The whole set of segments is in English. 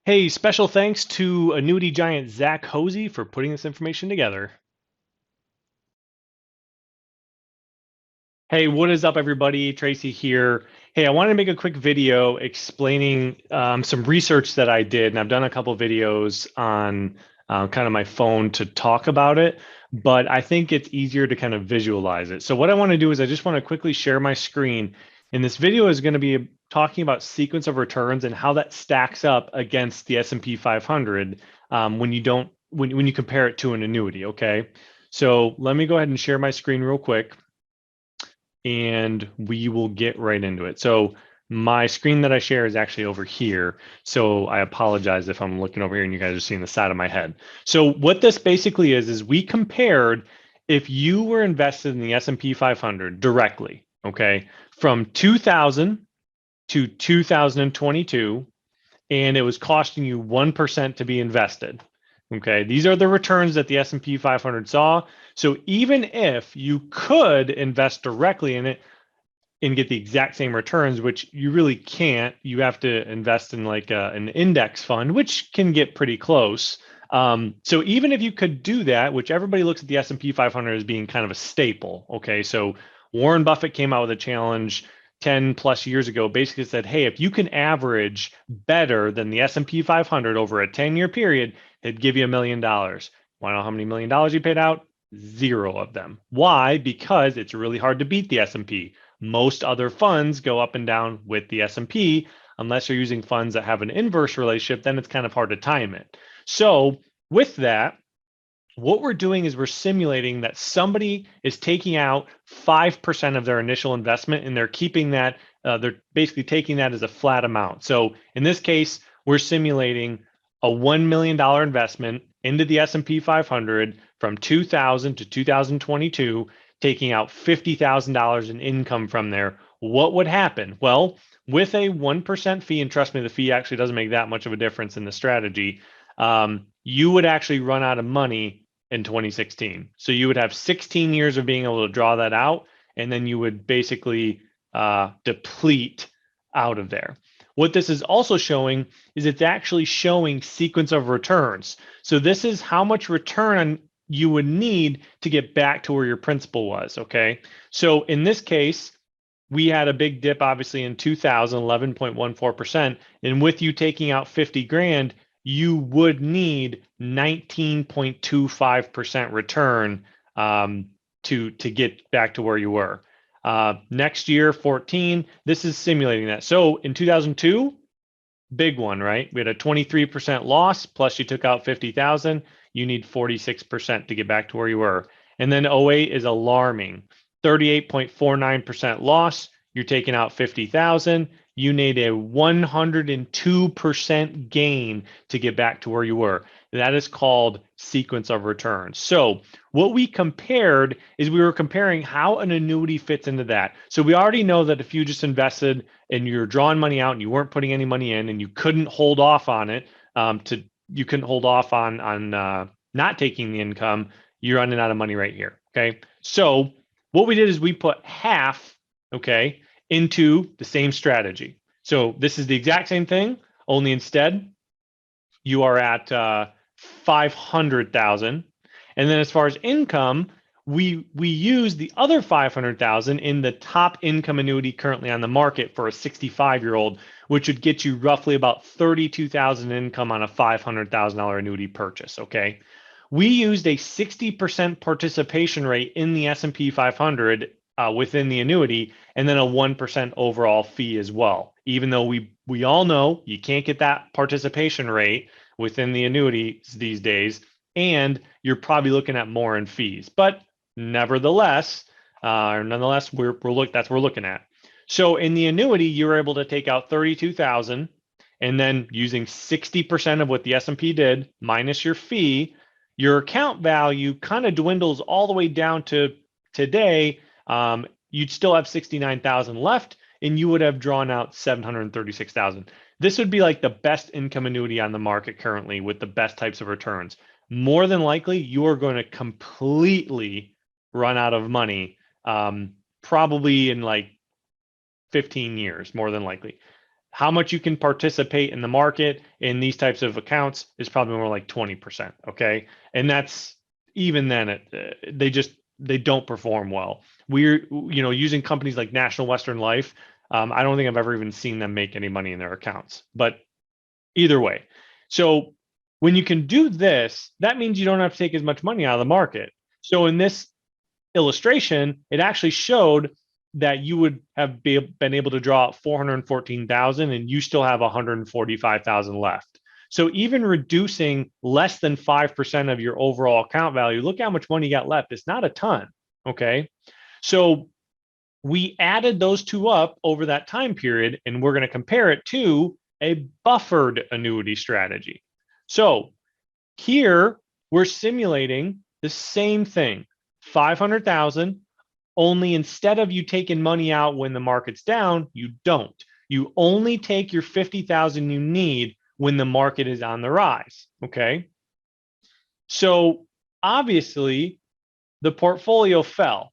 Hey, special thanks to annuity giant Zach Hosey for putting this information together. Hey, what is up, everybody? Tracy here. Hey, I wanted to make a quick video explaining some research that I did, and I've done a couple videos on kind of my phone to talk about it, but I think it's easier to kind of visualize it. So what I want to do is I just want to quickly share my screen, and this video is going to be talking about sequence of returns and how that stacks up against the S&P 500 when you compare it to an annuity. Okay, so let me go ahead and share my screen real quick and we will get right into it. So my screen that I share is actually over here. So I apologize if I'm looking over here and you guys are seeing the side of my head. So what this basically is we compared if you were invested in the S&P 500 directly, okay, from 2000 to 2022, and it was costing you 1% to be invested. Okay, these are the returns that the S&P 500 saw. So even if you could invest directly in it and get the exact same returns, which you really can't, you have to invest in like an index fund, which can get pretty close. So even if you could do that, which everybody looks at the S&P 500 as being kind of a staple. Okay, so Warren Buffett came out with a challenge 10 plus years ago, basically said, hey, if you can average better than the S&P 500 over a 10-year period, it'd give you $1 million. Want to know how many $1 million you paid out? Zero of them. Why? Because it's really hard to beat the S&P. Most other funds go up and down with the S&P. Unless you're using funds that have an inverse relationship, then it's kind of hard to time it. So with that, what we're doing is we're simulating that somebody is taking out 5% of their initial investment and they're keeping that, they're basically taking that as a flat amount. So in this case, we're simulating a $1 million investment into the S&P 500 from 2000 to 2022, taking out $50,000 in income from there. What would happen? Well, with a 1% fee, and trust me, the fee actually doesn't make that much of a difference in the strategy, you would actually run out of money in 2016. So you would have 16 years of being able to draw that out, and then you would basically deplete out of there. What this is also showing is it's actually showing sequence of returns. So this is how much return you would need to get back to where your principal was, okay? So in this case, we had a big dip obviously in 2000, 11.14%. And with you taking out 50 grand, you would need 19.25% return to get back to where you were. Next year, 14, this is simulating that. So in 2002, big one, right? We had a 23% loss, plus you took out 50,000, you need 46% to get back to where you were. And then '08 is alarming. 38.49% loss, you're taking out 50,000, you need a 102% gain to get back to where you were. That is called sequence of returns. So what we compared is we were comparing how an annuity fits into that. So we already know that if you just invested and you're drawing money out and you weren't putting any money in and you couldn't hold off on it, you couldn't hold off on not taking the income, you're running out of money right here. Okay. So what we did is we put half, okay, into the same strategy. So this is the exact same thing, only instead you are at 500,000. And then as far as income, we use the other 500,000 in the top income annuity currently on the market for a 65-year-old, which would get you roughly about 32,000 income on a $500,000 annuity purchase. Okay, we used a 60% participation rate in the S&P 500 within the annuity, and then a 1% overall fee as well. Even though we all know you can't get that participation rate within the annuities these days, and you're probably looking at more in fees. But nevertheless, that's what we're looking at. So in the annuity, you're able to take out 32,000, and then using 60% of what the S&P did minus your fee, your account value kind of dwindles all the way down to today. You'd still have 69,000 left, and you would have drawn out 736,000. This would be like the best income annuity on the market currently with the best types of returns. More than likely, you are going to completely run out of money, probably in like 15 years, more than likely. how much you can participate in the market in these types of accounts is probably more like 20%. Okay. And that's even then, they don't perform well. We're, using companies like National Western Life. I don't think I've ever even seen them make any money in their accounts, but either way. So when you can do this, that means you don't have to take as much money out of the market. So in this illustration, it actually showed that you would have been able to draw 414,000 and you still have 145,000 left. So even reducing less than 5% of your overall account value, look how much money you got left. It's not a ton. Okay. So we added those two up over that time period, and we're going to compare it to a buffered annuity strategy. So here we're simulating the same thing, 500,000, only instead of you taking money out when the market's down, you don't. You only take your 50,000 you need when the market is on the rise, okay? So obviously the portfolio fell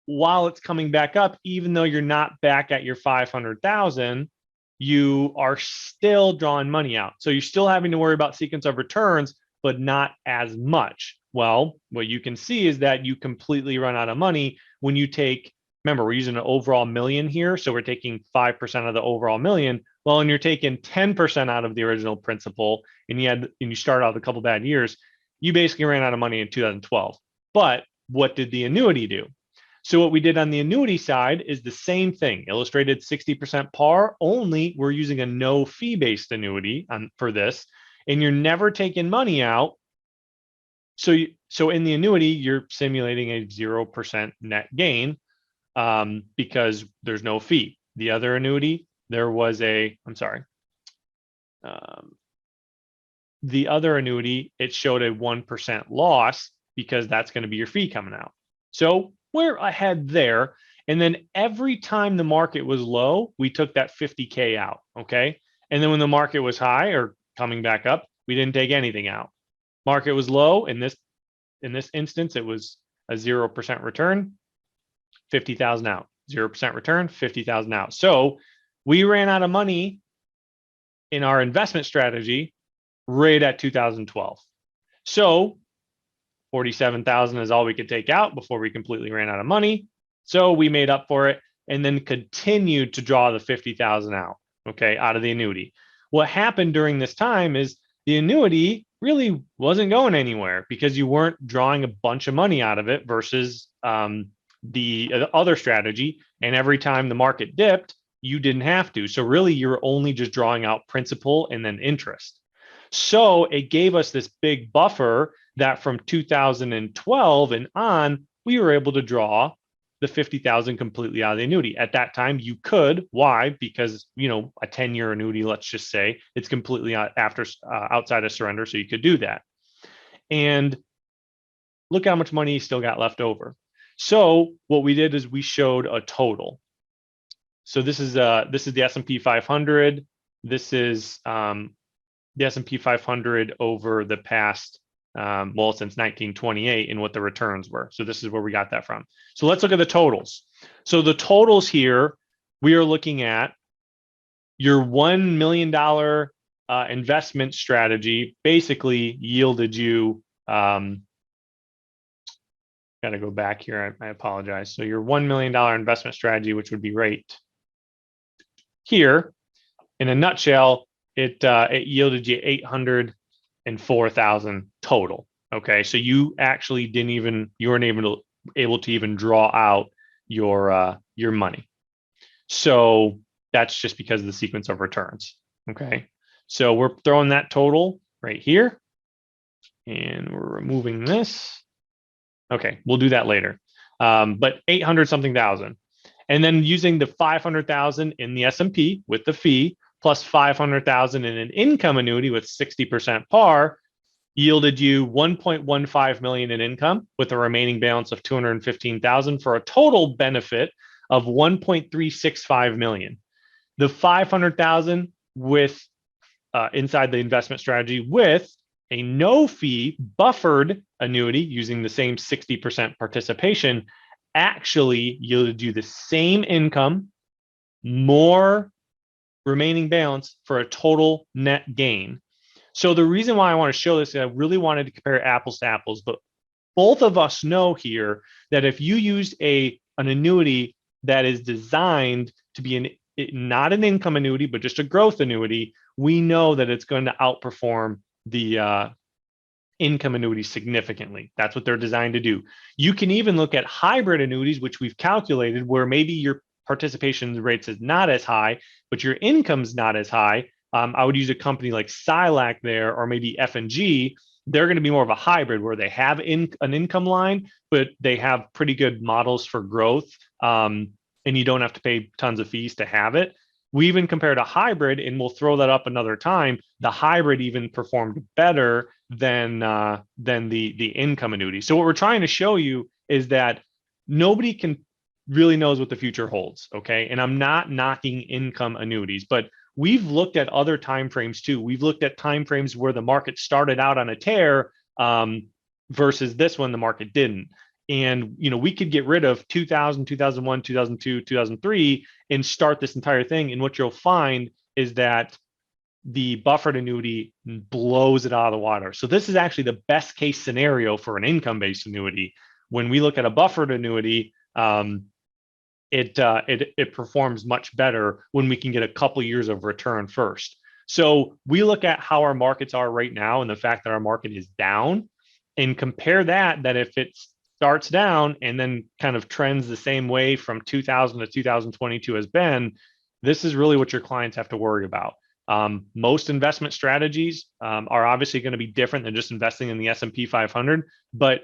while it's coming back up. Even though you're not back at your 500,000, you are still drawing money out. So you're still having to worry about sequence of returns, but not as much. Well, what you can see is that you completely run out of money when you take, remember, we're using an overall million here. So we're taking 5% of the overall million. Well, and you're taking 10% out of the original principal, and you start out with a couple bad years, you basically ran out of money in 2012. But what did the annuity do? So what we did on the annuity side is the same thing, illustrated 60% par, only we're using a no fee based annuity for this, and you're never taking money out. So in the annuity, you're simulating a 0% net gain because there's no fee. The other annuity, there was the other annuity, it showed a 1% loss because that's going to be your fee coming out. So we're ahead there. And then every time the market was low, we took that 50K out. Okay. And then when the market was high or coming back up, we didn't take anything out. Market was low. In this instance, it was a 0% return, 50,000 out, 0% return, 50,000 out. So we ran out of money in our investment strategy right at 2012. So 47,000 is all we could take out before we completely ran out of money. So we made up for it and then continued to draw the 50,000 out, okay, out of the annuity. What happened during this time is the annuity really wasn't going anywhere because you weren't drawing a bunch of money out of it versus the other strategy. And every time the market dipped, you didn't have to. So really, you're only just drawing out principal and then interest. So it gave us this big buffer that from 2012 and on, we were able to draw the 50,000 completely out of the annuity. At that time, you could. Why? Because, a 10-year annuity, let's just say, it's completely outside of surrender, so you could do that. And look how much money you still got left over. So what we did is we showed a total. So this is the S&P 500. This is the S&P 500 over the past, since 1928, and what the returns were. So this is where we got that from. So let's look at the totals. So the totals here, we are looking at your $1 million investment strategy basically yielded you, got to go back here. I apologize. So your $1 million investment strategy, which would be right here, in a nutshell, it yielded you 804,000 total. Okay, so you actually you weren't able to even draw out your money. So that's just because of the sequence of returns. Okay, so we're throwing that total right here, and we're removing this. Okay, we'll do that later. But 800 something thousand, and then using the 500,000 in the S&P with the fee, plus 500,000 in an income annuity with 60% par, yielded you 1.15 million in income with a remaining balance of 215,000 for a total benefit of 1.365 million. The 500,000 with inside the investment strategy with a no fee buffered annuity using the same 60% participation actually yielded you the same income, more remaining balance for a total net gain. So the reason why I want to show this is I really wanted to compare apples to apples, but both of us know here that if you use an annuity that is designed to be not an income annuity, but just a growth annuity, we know that it's going to outperform the income annuities significantly. That's what they're designed to do. You can even look at hybrid annuities, which we've calculated, where maybe your participation rates is not as high, but your income's not as high. I would use a company like Silac there, or maybe F&G. They're going to be more of a hybrid where they have an income line, but they have pretty good models for growth, and you don't have to pay tons of fees to have it. We even compared a hybrid, and we'll throw that up another time. The hybrid even performed better than the income annuity. So what we're trying to show you is that nobody can really knows what the future holds. Okay, and I'm not knocking income annuities, but we've looked at other timeframes too. We've looked at timeframes where the market started out on a tear versus this one, the market didn't. And we could get rid of 2000, 2001, 2002, 2003 and start this entire thing. And what you'll find is that the buffered annuity blows it out of the water. So this is actually the best case scenario for an income-based annuity. When we look at a buffered annuity, it performs much better when we can get a couple years of return first. So we look at how our markets are right now and the fact that our market is down, and compare that if it starts down and then kind of trends the same way from 2000 to 2022 has been, this is really what your clients have to worry about. Most investment strategies are obviously going to be different than just investing in the S&P 500, but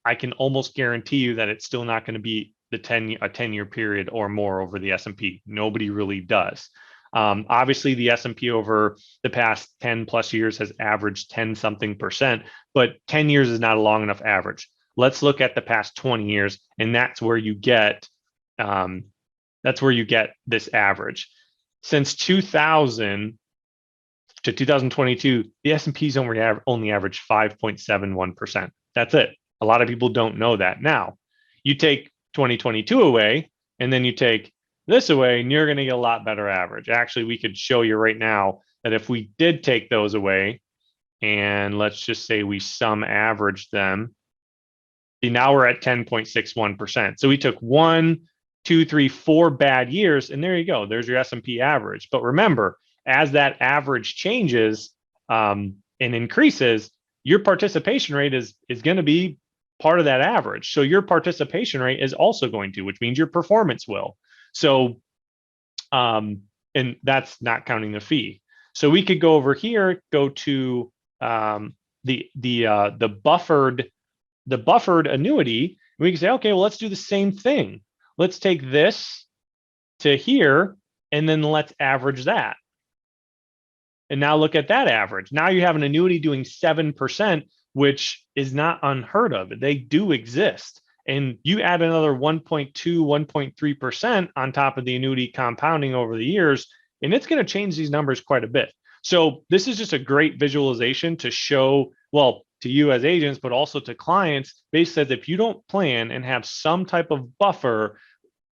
I can almost guarantee you that it's still not going to be a 10-year period or more over the S&P. Nobody really does. Obviously, the S&P over the past 10 plus years has averaged 10 something percent, but 10 years is not a long enough average. Let's look at the past 20 years, and that's where you get this average. Since 2000 to 2022, the S&P's only averaged 5.71%. That's it. A lot of people don't know that. Now, you take 2022 away, and then you take this away, and you're going to get a lot better average. Actually, we could show you right now that if we did take those away, and let's just say we sum average them, see, now we're at 10.61%. So we took 1, 2, 3, 4 bad years, and there you go. There's your S&P average. But remember, as that average changes and increases, your participation rate is going to be part of that average. So your participation rate is also going to, which means your performance will. So, and that's not counting the fee. So we could go over here, go to the buffered annuity. And we can say, okay, well, let's do the same thing. Let's take this to here, and then let's average that. And now look at that average. Now you have an annuity doing 7%, which is not unheard of. They do exist. And you add another 1.2, 1.3% on top of the annuity compounding over the years, and it's going to change these numbers quite a bit. So this is just a great visualization to show, well, to you as agents, but also to clients. Basically, says if you don't plan and have some type of buffer,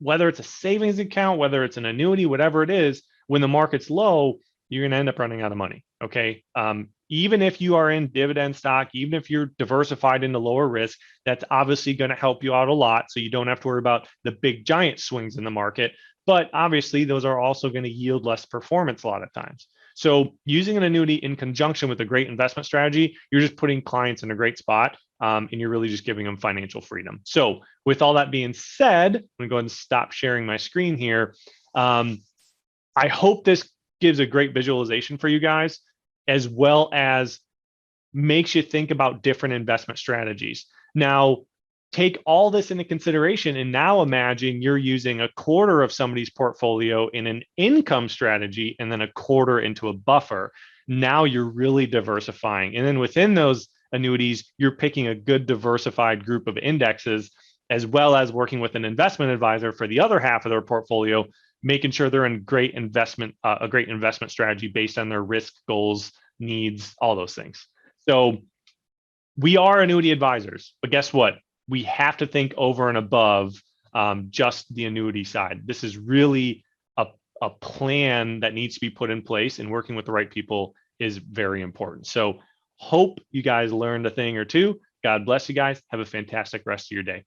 whether it's a savings account, whether it's an annuity, whatever it is, when the market's low, you're going to end up running out of money. Okay. Even if you are in dividend stock, even if you're diversified into lower risk, that's obviously going to help you out a lot. So you don't have to worry about the big giant swings in the market. But obviously, those are also going to yield less performance a lot of times. So using an annuity in conjunction with a great investment strategy, you're just putting clients in a great spot, and you're really just giving them financial freedom. So with all that being said, I'm going to go ahead and stop sharing my screen here. I hope this gives a great visualization for you guys, as well as makes you think about different investment strategies. Now, take all this into consideration, and now imagine you're using a quarter of somebody's portfolio in an income strategy and then a quarter into a buffer. Now you're really diversifying. And then within those annuities, you're picking a good diversified group of indexes, as well as working with an investment advisor for the other half of their portfolio, making sure they're in a great investment strategy based on their risk goals, needs, all those things. So we are annuity advisors, but guess what? We have to think over and above just the annuity side. This is really a plan that needs to be put in place, and working with the right people is very important. So hope you guys learned a thing or two. God bless you guys. Have a fantastic rest of your day.